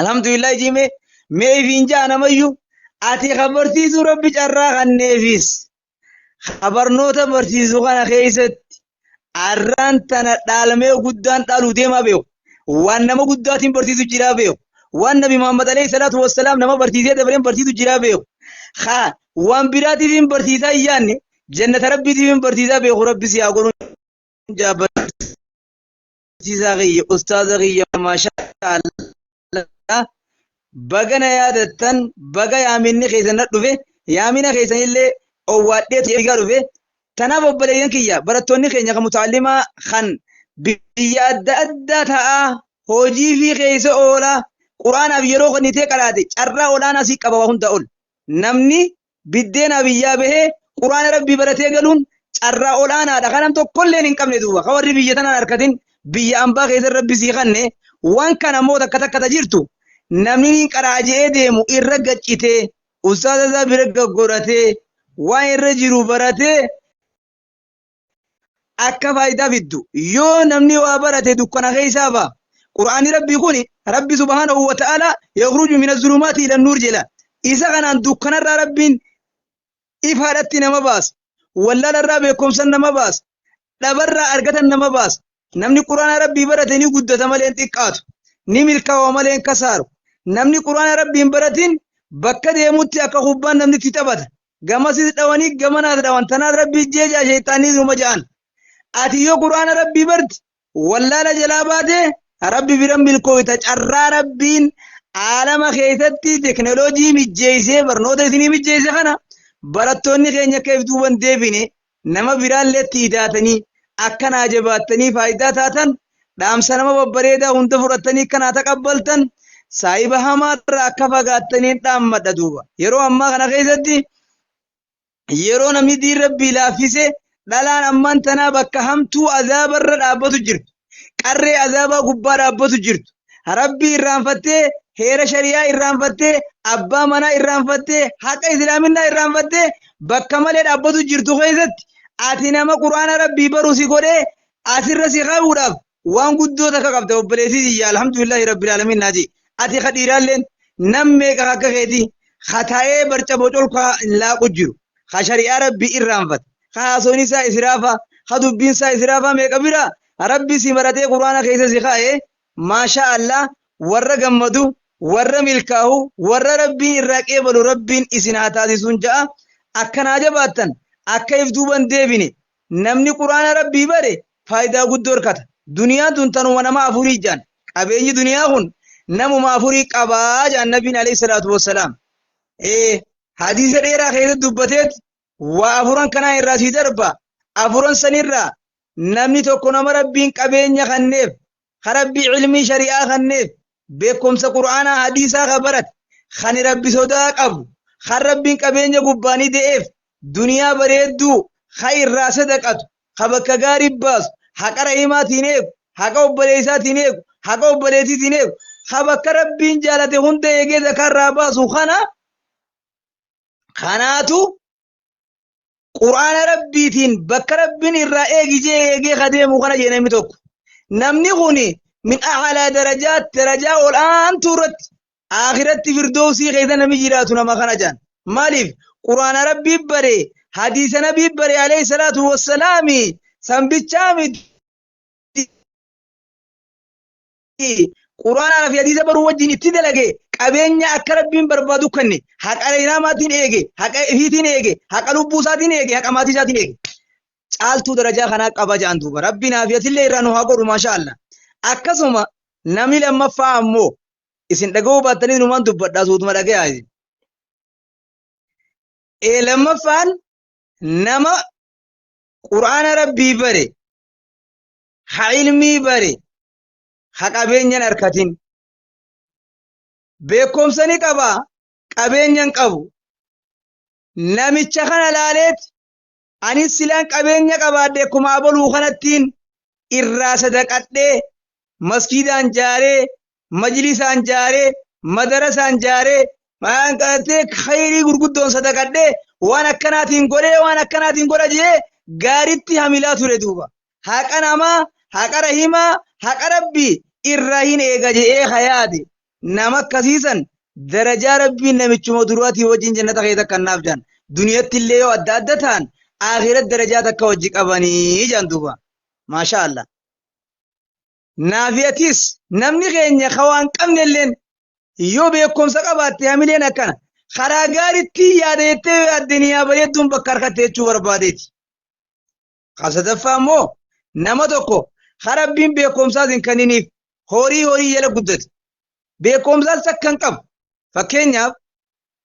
الحمد لله جيمي مي فينجا أنا ميو أتي خبرتي زو ربي جرا النفيس خبر نوتا برتي زو خنا خيست عران تنا دالمي قدان دالو ديما بيو وان نما قداتين برتي زو جرا بيو وان نبي محمد عليه الصلاة والسلام نما برتي زي دبرين برتي زو جرا بيو خا وان براتي فين برتي زا يعني جنة ربي فين برتي زا بيو ربي سياقولون جابر غي أستاذ غي ما شاء الله بغنا يادتن بغا يامني خيسن دفه يامنا خيسن اللي اوادت يغا دفه تناب بلين كيا برتوني خينيا كمتعلمه خن بياد ادتا هوجي في خيس اولا قران ابيرو خنيته قراتي چرا اولا نسي قبا هون دول نمني بدينا بيا به قران ربي برته غلون چرا اولا نا دخلم تو كلن ان قمني دوبا خور بيتنا اركتين بيا امبا خيس ربي سي خنه وان كان مو دكتا كتا جيرتو namni qaraajee deemu irra gaccitee ustaaza isaa bira gaggoratee waan irra jiru baratee akka faayidaa fiddu yoo namni waa barate dukkana keessaa ba'a. Qur'aanni rabbii kuni rabbi subhaanahu wa ta'ala yakhruju min az-zulumaati ila an-nuur jedha. Isa kanaan dukkanarraa rabbiin ifaadhatti nama baasa. Wallaalarraa beekumsa nama baasa. Dhabarraa argatan nama baasa. Namni qur'aana rabbii barate ni guddata malee hin xiqqaatu. Ni milkaa'u malee hin kasaaru. Namni qur'aana rabbiin baratin bakka deemutti akka kubbaan namni itti taphata. Gamasis dhawanii gamanaas dhawan tanaas rabbii jeeja sheexaanii numa ja'an. Ati yoo qur'aana rabbii barti wallaala jalaa baate rabbi biran milkooyta carraa rabbiin aalama keessatti teknooloojii mijjeessee barnoota isinii mijjeesse kana barattoonni keenya akka if duuban deebine nama biraallee itti hidhaatanii akkanaa jabaattanii faayidaa taatan dhaamsa nama babbareedaa hunda fudhattanii kanaa taqabbaltan saayiba hamaarraa akka fagaattaniin dhaammadha duuba. Yeroo ammaa kana keessatti yeroo namni diin rabbii laaffise dhalaan ammaan tanaa bakka hamtuu azaabarra dhaabbatu jirtu. Qarree azaabaa gubbaa dhaabbatu jirtu. Rabbii irraanfattee heera shariyaa irraanfattee abbaa manaa irraanfattee haqa islaaminaa irraanfattee bakka malee dhaabbatu jirtu keessatti ati nama quraana rabbii baruu si godhee asirra si qabuudhaaf waan guddoo takka qabda obboleessii yaa alhamdulillahi rabbil aalamiin naaji. Ati khadiiraalleen nam meeqa akka keetii khataa'ee barca bocolkaa laaqu jiru. Kha shari'aa rabbii irraanfata. Kha haasoon isaa israafa. Kha dubbiin isaa israafa meeqa bira rabbi si baratee quraana keessa si kaa'ee maasha Allah warra gammadu warra milkaa'u warra rabbiin irraa qeebalu rabbiin isin haa taasisuun ja'a. Akkanaa jabaattan akka if duuban deebine namni quraana rabbii bare faayidaa guddoo hirkata. Duniyaan tun tanuma nama afurii jaan qabeenyi duniyaa kun namuma afurii qabaa jaan nabiin alayhi salaatu wassalaam. Hadiisa dheeraa keessatti dubbateet waa afuran kanaa irraa si darba. Afuran sanirraa namni tokko nama rabbiin qabeenya kanneef rabbii ilmii shari'aa kanneef beekumsa qur'aanaa hadiisaa ka barate kan rabbi sodaa qabu kan rabbiin qabeenya gubbaanii de'eef duniyaa bareedduu ka irraa sadaqatu ka bakka gaarii baasu haqa rahimaatiin eegu haqa obboleessaatiin eegu haqa obboleettiitiin eegu ka bakka rabbiin jaalate hunda eegee zakarraa baasu kanaatu qur'aana rabbiitiin bakka rabbiin irraa eegijee eegee kadeemu kana jee namni tokko. Namni kuni min a'laa darajaa ol aantuu irratti akhiratti firdoosii keessa namni jiraatu nama kana jaan. Maaliif qur'aana rabbii bare hadiisa nabii bare alayhi salaatu wassalaami sambichaa miti. Qur'aanaa fi hadiisa baruu wajjin itti dalage qabeenya akka rabbiin barbaadu kenne haqa namaatiin eege haqa ifiitiin eege haqa lubbuu isaatiin eege haqa maatii isaatiin eege caaltuu darajaa kanaa qaba jaan duuba rabbiin aafiyatillee irraa nu haa godhu maasha Allah. Akkasuma namni lammaffaa ammoo isin dhaga'uu baattanii numaan dubbadhaa suutuma dhaga'aa isin. Lammaffaan nama qur'aana rabbii bare ha ilmii bare ha qabeenyan harkatin beekumsa ni qaba qabeenyan qabu namicha kana laaleet anis silaan qabeenya qabaadhe akkuma abaluu kanattiin irraa sadaqadhee masjidaan jaaree majlisaan jaaree madarasaan jaaree maan qaatee khayrii gurguddoon sadaqadhee waan akkanaatiin godha jee gaaritti hamilaa ture duuba haqa namaa haqa rahimaa haqa rabbii irraa hin eega je'ee hayaade نما كسيسا درجة ربي نمشي مدرواتي وجين جنة غيثا كناف جان دنيا اللي يو أدادتان آخر الدرجات كوجيك أباني جان دوبا ما شاء الله نافيتيس نمني غيني خوان كم نلين يو بيكم سقبات يعملين أكنا خراغارتي ياديتي الدنيا بريدون بكركتي تشور باديت خاصة فامو نما توكو خرابين بيكم سازين كنينيف هوري يلا قدت بيكم ساز سكن قب فكينيا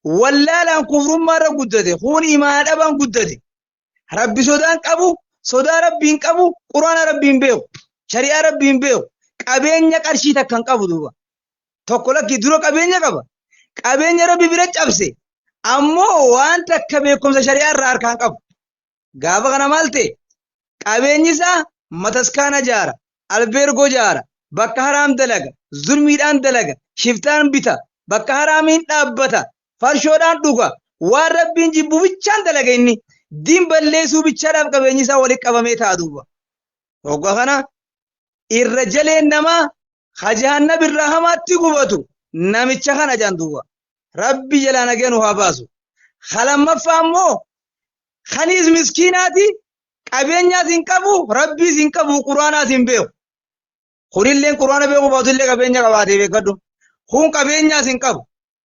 ولا لان كفر مرة قدت خون إيمان أبان قدت ربي سودان قبو سودا ربين قبو قرآن ربين بيو شريعة ربين بيو قبين يكارشي تكن قبو دوبا توكو لكي درو قبين يقبا قبين ربي برج أبسي أمو وان تكا بيكم شريعة راركان قبو غابا غنا مالتي قبين يسا متسكانا جارا البيرغو جارا bakka haraam dalaga zulmiidhaan dalaga shiftaan bita bakka haraamiin dhaabbata farshoodhaan dhuga waan rabbiin jibbu bichaan dalaga inni diin balleessuu bichaadhaaf qabeenyi isaa walitti qabamee ta'a duuba hoggaa kana irra jaleen namaa hajahannab irraa hamaatti gubatu namicha kana jaan duuba rabbi jalaa nageen haa baasu halammaffaa immoo kaniis miskiinaati qabeenyaas hin qabu rabbiis hin qabu quraanaas hin beeku خليلين قرآن بيقو باطل قبينيا قباتي بيقدو خون قبينيا سنقبو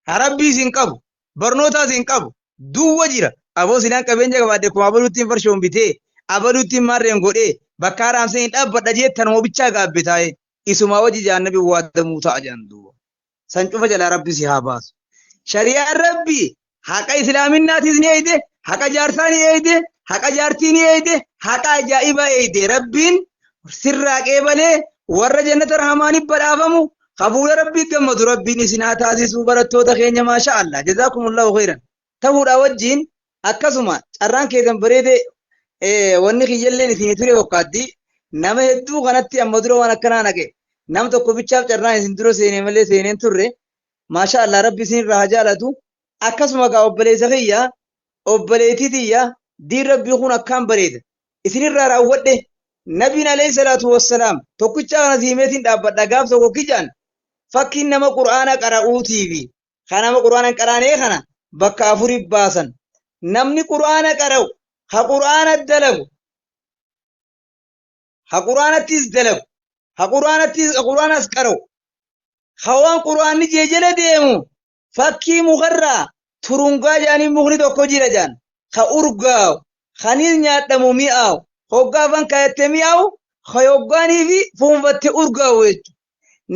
ربي سنقبو برنوتا سنقبو دو وجيرا أبو سنان قبينيا قباتي كما أبلوتين فرشون بيتي أبلوتين مارين قولي بكارام سين أبدا جيت تنمو بيچا قابتاي إسما وجي جان نبي وادمو تاجان دو سنچوف جل ربي سيحاباس شريعة ربي حقا إسلامين ناتيزني ايده حقا جارتاني ايده حقا جارتيني ايده حقا جائبا ايده ربين سرق ايبالي warra jannata rahmaani badhaafamu qabuula rabbii gammadu rabbiin isin haa taasisuu barattoota keenya maasha Allah jazakumullahu khairan ta'uudha wajjin akkasuma carraan keessan bareede wanni kiyyalleen isin ture wakkaatti nama hedduu kanatti amma dura waan akkanaa naqe nam tokko bichaaf carraan isin dura seenee malee seeneen turre maasha Allah rabbi isin irraa haa jaalatu akkasuma gaa obboleessa kiyya obboleettii tiyya diin rabbii kun akkaan bareeda isin irraa raawwadhe نبينا عليه الصلاة والسلام توكيتشا نزيمتين دابت دعاب سوكو كيجان فكين نما قرآن قرأوتي في خنا ما قرآن قرآنه خنا بكافوري باسن نمني قرآن قرأو ها قرآن الدلو ها قرآن تيز دلو ها قرآن اسكرو خوان قرآن نجيجل ديمو فكي مغرى ترونغا جاني مغري توكو جيرا جان خا أرغاو خانيز نيات دمو مياو hoggaafan kaayyattee mi'aawu hayoggaanii fi fuunfattee urgaa'u jechuudha.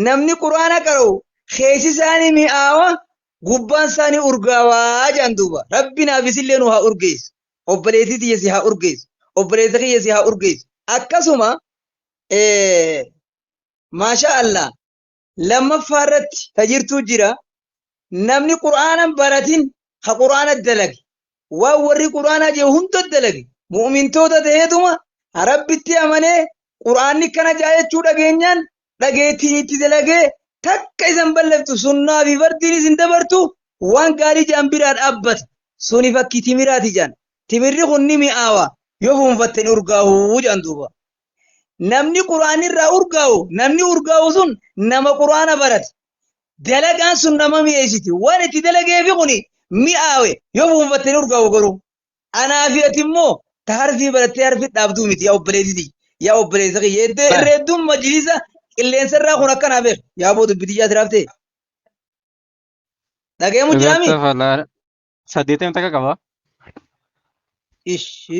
Namni quraana qara'u keessi isaanii mi'aawa gubbaan isaanii urgaawaa jedhan duuba. Rabbi naaf isillee nu haa urgeessu. Obboleettii tiyya si haa urgeessu. Obboleessa kiyya si haa urgeessu. Akkasuma maasha Allah lammaffaa irratti tajirtuu jira. Namni quraanan baratin ha quraana dalage. Waan warri quraanaa jee hunda dalage. Mu'mintoota ta'eetuma rabbitti amanee quraanni kana jaayachuu dhageenyaan dhageettiin itti dalagee takka isan ballaftu sunnaa fi fardiin isin dabartu waan gaarii jaan biraa dhaabbata suni fakkii timiraati jaan timirri kun ni mi'aawa yoo fuunfatten urgaa'u jaan duuba namni quraanni irraa urgaa'u namni urgaa'u sun nama quraana barate dalagaan sun nama mi'eessiti waan itti dalageefi kuni mi'aawe yoo fuunfatten urgaa'u garuu anaafi ati immoo تعرفي بلتي عرفي دابدو ميت يا أبليزي يا أبليزي يد ردوم مجلسة اللي سر راخونا كان أبيك يا أبو تبدي رافته لكن مجرمي فلا سديتهم تكا كوا إيش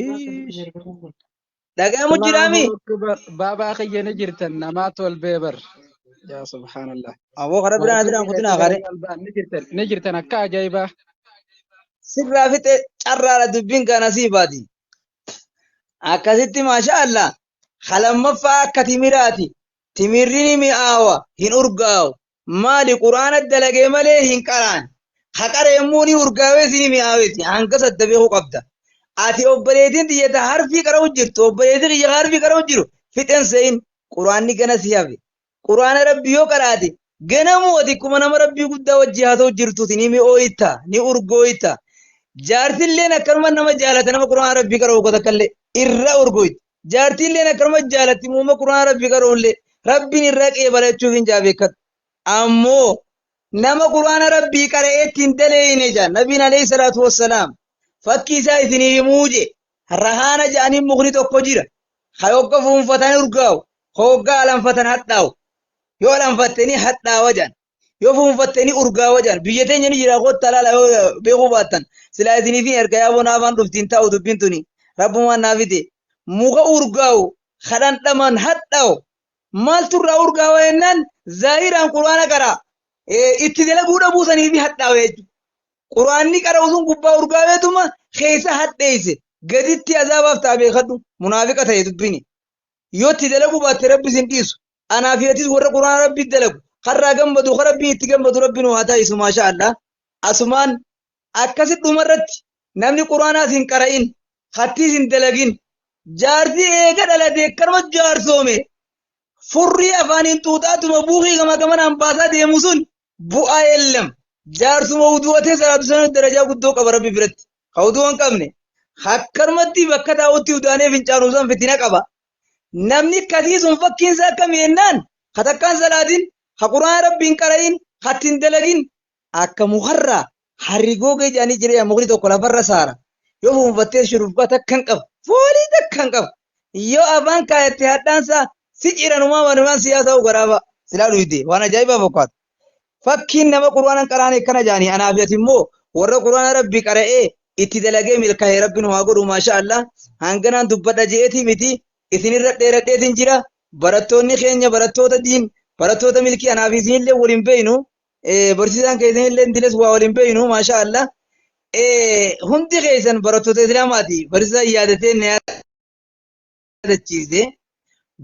لكن مجرمي بابا أخي نجرتن نمات والبيبر يا سبحان الله أبو خرب لنا أدري أن كتنا غاري نجرتن أكا جايبة سر رافته أرى دبين كان سيبادي akkasitti maasha Allah halammaffaa akka timiraati timirrini mi'aawa hin urgaa'u maali quraana dalagee malee hin qaraan haqara yommuu ni urgaawee sini mi'aaweeti hanga sadda beekuu qabda ati obboleetiin xiyyata harfii qara'u jirtu obboleetiin xiyya harfii qara'u jiru fixeen se'in quraanni gana si hafe quraana rabbi yoo qaraate ganamuu ati kuma nama rabbii guddaa wajji haa ta'u jirtuuti ni mi'ooyitta ni urgooyitta jaartilleen akkanuma nama jaalata nama quraana rabbii qara'u goota kallee irra urgoyti jaartilleen akkanuma jaalatti muuma quraana rabbii qara'ullee rabbiin irra qeebalachuuf hin jaabeekkat ammoo نما قرآن ربي قرأت دلين جان نبينا عليه الصلاة والسلام فكي سايثني موجي رهانا جاني مغني تقجيرا خيوقف فتن ارقاو خوقا لم فتن حتاو يو لم فتني حتى وجان يو فهم فتني ارقا وجان بيجتين يعني جرا قد تلالا بيغو باتن سلايثني في ارقا يابو نافان رفتين تاو دبنتني ربو ما نافيتي مغا ارقاو خدان تمن حتاو مال ترى ارقاو انان ظاهرا قرآن قرأ itti dalaguudha buusanii fi hadhaa'e jechuudha. Quraanni qara'uun gubbaa urgaaweetuma keessa hadheesse gaditti azaabaaf ta'a beekadhu munaafiqa ta'e dubbini. Yoo itti dalaguu baatte rabbi sin dhiisu. Anaaf yootis warra quraana rabbi dalagu karraa gammadu kan rabbiin itti gammadu rabbiin waa taa'isu maasha Allah. Asumaan akkasitti dhumarratti namni quraanaas hin qara'in hattiis hin dalagin jaarsi eega dhalatee karma jaarsoome furrii afaaniin xuuxaatuma buuqii gama gamanaan baasaa deemu sun bu'aa ellam jaarsuma uduwatee salaatu sana darajaa guddoo qaba rabbi biratti ka uduwan qabne hakkarmatti bakka taa'utti udaanee fincaanuu san fitina qaba namni kasii sun fakkiinsa akkami jennaan katakkaan salaatin ha quraana rabbiin qara'in hattiin dalagin akka mukarraa harri googee jedhanii jiree mukni tokko lafarra saara yoo fuunfattee shurufkaa takkan qaba foolii takkan qaba yoo afaan kaayatte hadhaansaa si ciranuma wanumaan siyaasaa garaaba silaa dhuyde waan ajaa'ibaa fakkaatu. Fakkiin nama quraana qaraane kana jaanii anaaf ati immoo warra quraana rabbi qara'ee itti dalagee milkaa'ee rabbiin waa godhu maasha Allah hanganaan dubbadha je'eetii miti isinirra dheeradheetiin jira barattoonni keenya barattoota diin barattoota milkii anaaf isinillee waliin beeynu barsiisaan keessanillee diles waa waliin beeynu maasha Allah hundi keessan barattoota islaamaati barsiisaan yaadatee na yaadachiise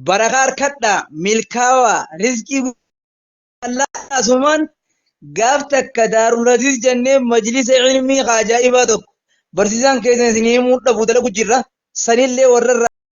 barakaa harkadhaa milkaawaa rizqii Allah asumaan gaaf takka daarul hadiis jennee majlisa ilmii ajaa'ibaa tokko barsiisaan keessan isin himuu dhabu dalagu jirra sanillee warra